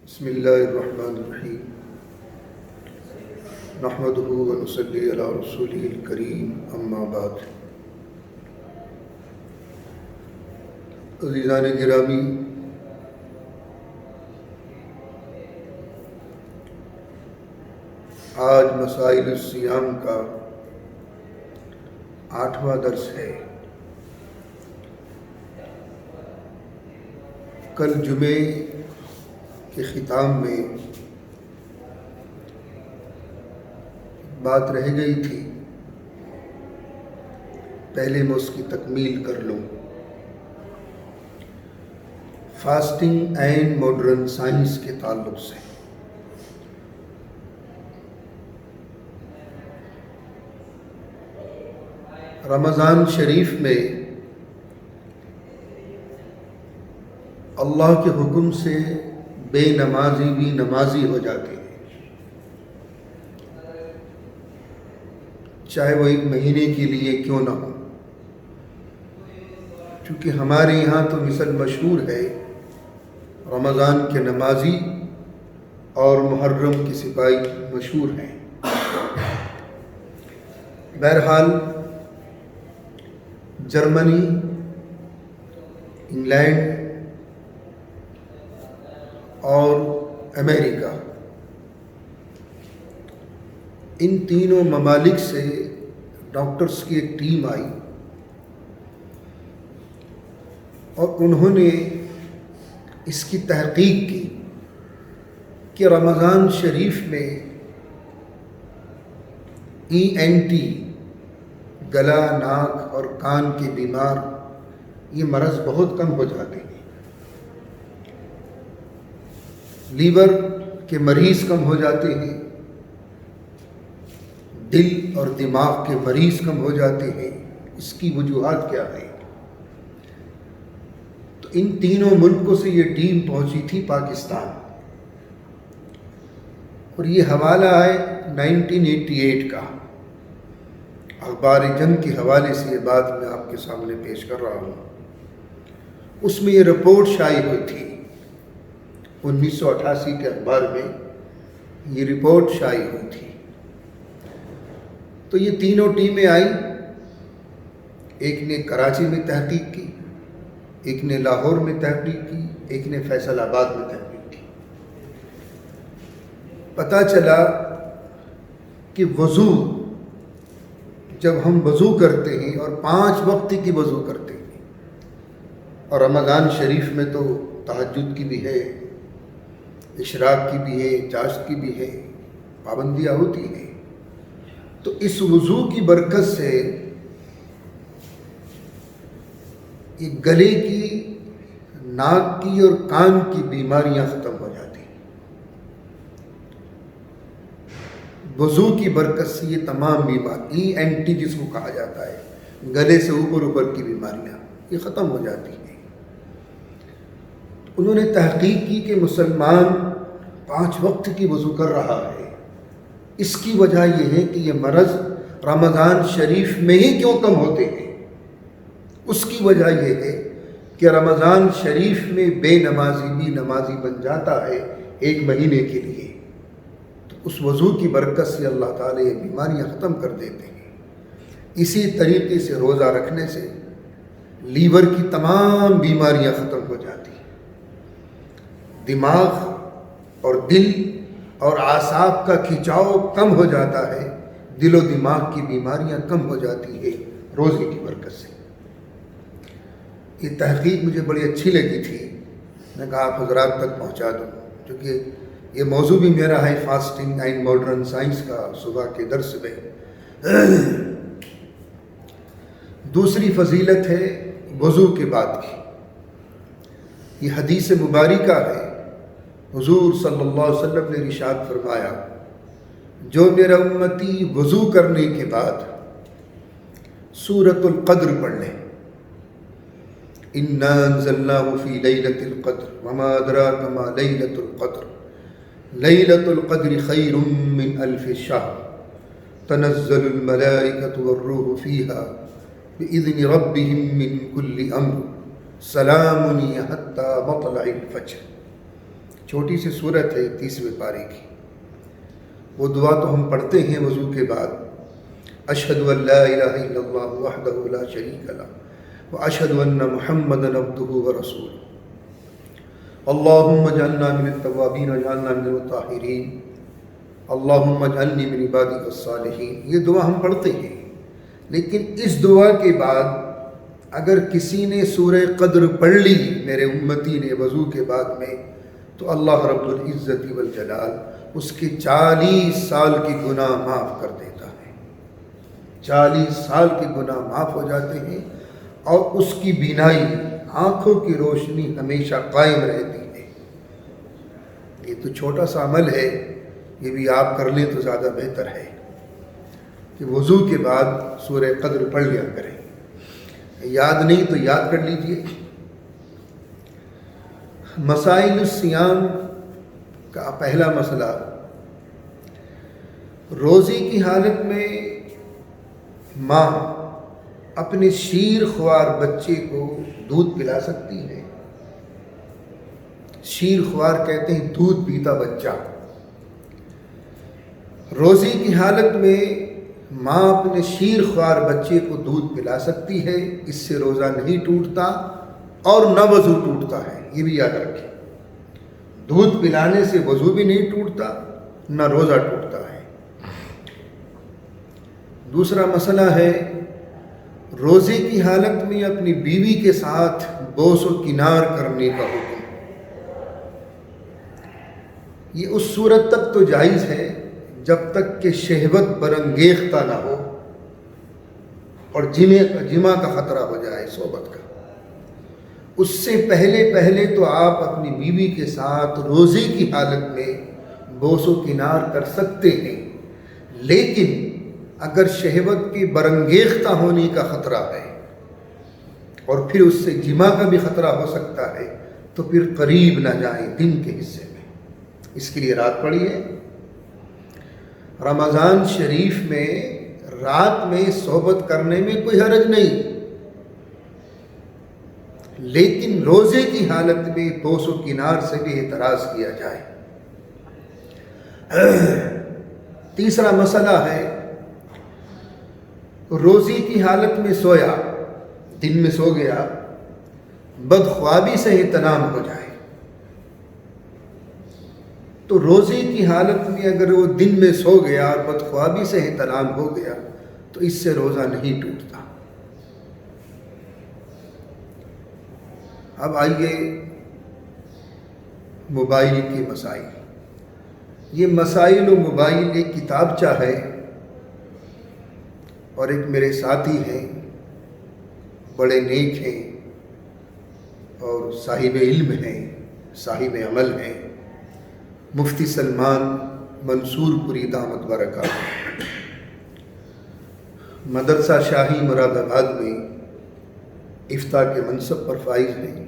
بسم اللہ الرحمن الرحیم نحمدہ ونصلی علی رسولہ الکریم اما بعد۔ عزیزان گرامی، آج مسائل الصیام کا 8واں درس ہے۔ کل جمعے کے ختام میں بات رہ گئی تھی، پہلے میں اس کی تکمیل کر لوں۔ فاسٹنگ اینڈ ماڈرن سائنس کے تعلق سے رمضان شریف میں اللہ کے حکم سے بے نمازی بھی نمازی ہو جاتے ہیں، چاہے وہ 1 مہینے کے لیے کیوں نہ ہو، چونکہ ہمارے یہاں تو مثل مشہور ہے، رمضان کے نمازی اور محرم کے سپاہی مشہور ہیں۔ بہرحال جرمنی، انگلینڈ اور امریکہ، ان تینوں ممالک سے ڈاکٹرز کی ایک ٹیم آئی اور انہوں نے اس کی تحقیق کی کہ رمضان شریف میں ENT گلا، ناک اور کان کے بیمار یہ مرض بہت کم ہو جاتے ہیں، لیور کے مریض کم ہو جاتے ہیں، دل اور دماغ کے مریض کم ہو جاتے ہیں۔ اس کی وجوہات کیا ہیں؟ تو ان تینوں ملکوں سے یہ ٹیم پہنچی تھی پاکستان، اور یہ حوالہ ہے 1988 کا۔ اخبار جنگ کے حوالے سے یہ بات میں آپ کے سامنے پیش کر رہا ہوں۔ اس میں یہ رپورٹ شائع ہوئی تھی، 1988 کے اخبار میں یہ رپورٹ شائع ہوئی تھی۔ تو یہ تینوں ٹیمیں آئیں، ایک نے کراچی میں تحقیق کی، ایک نے لاہور میں تحقیق کی، ایک نے فیصل آباد میں تحقیق کی۔ پتہ چلا کہ وضو، جب ہم وضو کرتے ہیں اور 5 وقت کی وضو کرتے ہیں، اور رمضان شریف میں تو تہجد کی بھی ہے، اشراق کی بھی ہے، چاشت کی بھی ہے، پابندیاں ہوتی ہیں، تو اس وضو کی برکت سے یہ گلے کی، ناک کی اور کان کی بیماریاں ختم ہو جاتی ہیں۔ وضو کی برکت سے یہ تمام بیماری ENT جس کو کہا جاتا ہے، گلے سے اوپر کی بیماریاں، یہ ختم ہو جاتی ہیں۔ انہوں نے تحقیق کی کہ مسلمان 5 وقت کی وضو کر رہا ہے، اس کی وجہ یہ ہے کہ یہ مرض رمضان شریف میں ہی کیوں کم ہوتے ہیں؟ اس کی وجہ یہ ہے کہ رمضان شریف میں بے نمازی بھی نمازی بن جاتا ہے 1 مہینے کے لیے، تو اس وضو کی برکت سے اللہ تعالیٰ یہ بیماریاں ختم کر دیتے ہیں۔ اسی طریقے سے روزہ رکھنے سے لیور کی تمام بیماریاں ختم ہو جاتی ہیں، دماغ اور دل اور اعصاب کا کھنچاؤ کم ہو جاتا ہے، دل و دماغ کی بیماریاں کم ہو جاتی ہے روزے کی برکت سے۔ یہ تحقیق مجھے بڑی اچھی لگی تھی، میں کہا آپ حضرات تک پہنچا دوں، کیونکہ یہ موضوع بھی میرا ہے فاسٹنگ اینڈ ماڈرن سائنس کا صبح کے درس میں۔ دوسری فضیلت ہے وضو کے بعد کی، یہ حدیث مبارکہ ہے، حضور صلی اللہ علیہ وسلم نے ارشاد فرمایا، جو میرا امتی وضو کرنے کے بعد سورۃ القدر پڑھ لے، اِنَّا أَنزَلْنَاهُ فِي لَيْلَةِ الْقَدْرِ وَمَا أَدْرَاكَ مَا لَيْلَةُ الْقَدْرِ لَيْلَةُ الْقَدْرِ خَيْرٌ مِّنْ أَلْفِ شَهْرٍ تَنَزَّلُ الْمَلَائِكَةُ وَالرُّوحُ فِيهَا بِإِذْنِ رَبِّهِم مِّن كُلِّ أَمْرٍ سَلَامٌ هِيَ حَتَّىٰ مَطْلَعِ الْفَجْرِ۔ چھوٹی سی صورت ہے 30ویں پارے کی. وہ دعا تو ہم پڑھتے ہیں وضو کے بعد، اشہد ان لا الہ الا اللہ وحدہ لا شریک لہ واشہد ان محمدا عبدہ ورسولہ اللہم اجعلنا من التوابین واجعلنا من المطہرین اللہم اجعلنی من عبادک الصالحین. یہ دعا ہم پڑھتے ہیں، لیکن اس دعا کے بعد اگر کسی نے سورہ قدر پڑھ لی میرے امتی نے وضو کے بعد میں، تو اللہ رب العزت والجلال اس کے 40 سال کے گناہ معاف کر دیتا ہے. 40 سال کے گناہ معاف ہو جاتے ہیں اور اس کی بینائی، آنکھوں کی روشنی ہمیشہ قائم رہتی ہے. یہ تو چھوٹا سا عمل ہے، یہ بھی آپ کر لیں تو زیادہ بہتر ہے کہ وضو کے بعد سورہ قدر پڑھ لیا کریں. یاد نہیں تو یاد کر لیجئے. مسائل الصیام کا پہلا مسئلہ، روزے کی حالت میں ماں اپنے شیر خوار بچے کو دودھ پلا سکتی ہے. شیر خوار کہتے ہیں دودھ پیتا بچہ. روزے کی حالت میں ماں اپنے شیر خوار بچے کو دودھ پلا سکتی ہے، اس سے روزہ نہیں ٹوٹتا اور نہ وضو ٹوٹتا ہے. یہ بھی یاد رکھیں، دودھ پلانے سے وضو بھی نہیں ٹوٹتا نہ روزہ ٹوٹتا ہے. دوسرا مسئلہ ہے روزے کی حالت میں اپنی بیوی کے ساتھ بوس و کنار کرنے کا حکم. یہ اس صورت تک تو جائز ہے جب تک کہ شہوت برانگیختہ نہ ہو اور جمع کا خطرہ ہو جائے صحبت کا. اس سے پہلے تو آپ اپنی بیوی کے ساتھ روزے کی حالت میں بوس و کنار کر سکتے ہیں، لیکن اگر شہوت کے برانگیختہ ہونے کا خطرہ ہے اور پھر اس سے جمع کا بھی خطرہ ہو سکتا ہے تو پھر قریب نہ جائیں دن کے حصے میں. اس کے لیے رات پڑھیے. رمضان شریف میں رات میں صحبت کرنے میں کوئی حرج نہیں، لیکن روزے کی حالت میں بوس و کنار سے بھی اعتراض کیا جائے. تیسرا مسئلہ ہے روزے کی حالت میں سویا، دن میں سو گیا، بدخوابی سے اہتمام ہو جائے. تو روزے کی حالت میں اگر وہ دن میں سو گیا اور بدخوابی سے اہتمام ہو گیا تو اس سے روزہ نہیں ٹوٹتا. اب آئیے موبائل کے مسائل. یہ مسائل و موبائل ایک کتابچہ ہے اور ایک میرے ساتھی ہیں، بڑے نیک ہیں اور صاحب علم ہیں، صاحب عمل ہیں، مفتی سلمان منصور پوری دامت برکاتہ، مدرسہ شاہی مراد آباد میں افتاء کے منصب پر فائز ہیں.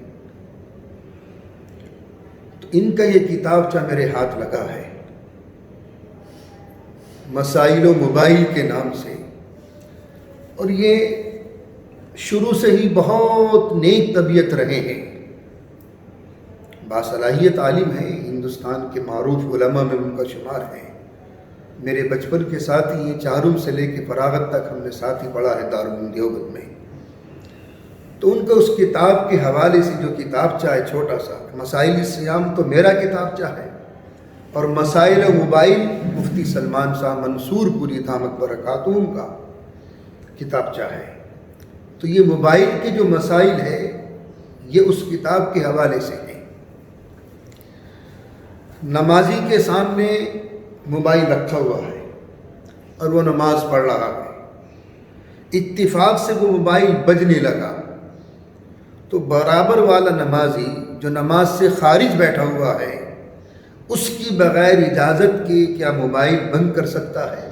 تو ان کا یہ کتابچہ میرے ہاتھ لگا ہے مسائل و موبائل کے نام سے، اور یہ شروع سے ہی بہت نیک طبیعت رہے ہیں، باصلاحیت عالم ہیں، ہندوستان کے معروف علماء میں ان کا شمار ہے. میرے بچپن کے ساتھ ہی یہ چہارم سے لے کے فراغت تک ہم نے ساتھ ہی پڑھا ہے دارالعلوم دیوبند میں. تو ان کا اس کتاب کے حوالے سے جو کتابچہ ہے چھوٹا سا، مسائل الصیام تو میرا کتابچہ ہے اور مسائل موبائل مفتی سلمان صاحب منصور پوری دامت برکاتہ کا کتابچہ ہے. تو یہ موبائل کے جو مسائل ہے یہ اس کتاب کے حوالے سے ہیں. نمازی کے سامنے موبائل رکھا ہوا ہے اور وہ نماز پڑھ رہا ہے، اتفاق سے وہ موبائل بجنے لگا تو برابر والا نمازی جو نماز سے خارج بیٹھا ہوا ہے اس کی بغیر اجازت کے کیا موبائل بند کر سکتا ہے؟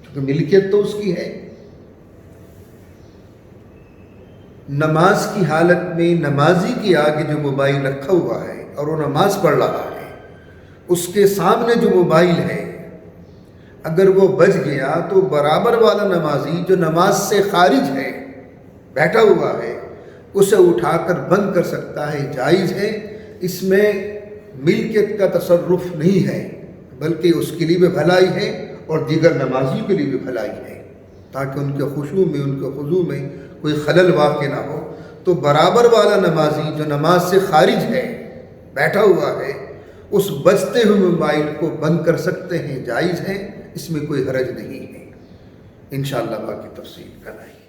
کیونکہ ملکیت تو اس کی ہے. نماز کی حالت میں نمازی کے آگے جو موبائل رکھا ہوا ہے اور وہ نماز پڑھ رہا ہے، اس کے سامنے جو موبائل ہے اگر وہ بج گیا تو برابر والا نمازی جو نماز سے خارج ہے بیٹھا ہوا ہے اسے اٹھا کر بند کر سکتا ہے، جائز ہے. اس میں ملکیت کا تصرف نہیں ہے، بلکہ اس کے لیے بھی بھلائی ہے اور دیگر نمازیوں کے لیے بھی بھلائی ہے، تاکہ ان کے خشوع میں، ان کے خضوع میں کوئی خلل واقع نہ ہو۔ تو برابر والا نمازی جو نماز سے خارج ہے، بیٹھا ہوا ہے، اس بجتے ہوئے موبائل کو بند کر سکتے ہیں، جائز ہے، اس میں کوئی حرج نہیں ہے۔ انشاءاللہ باقی تفصیل کل آئے گی۔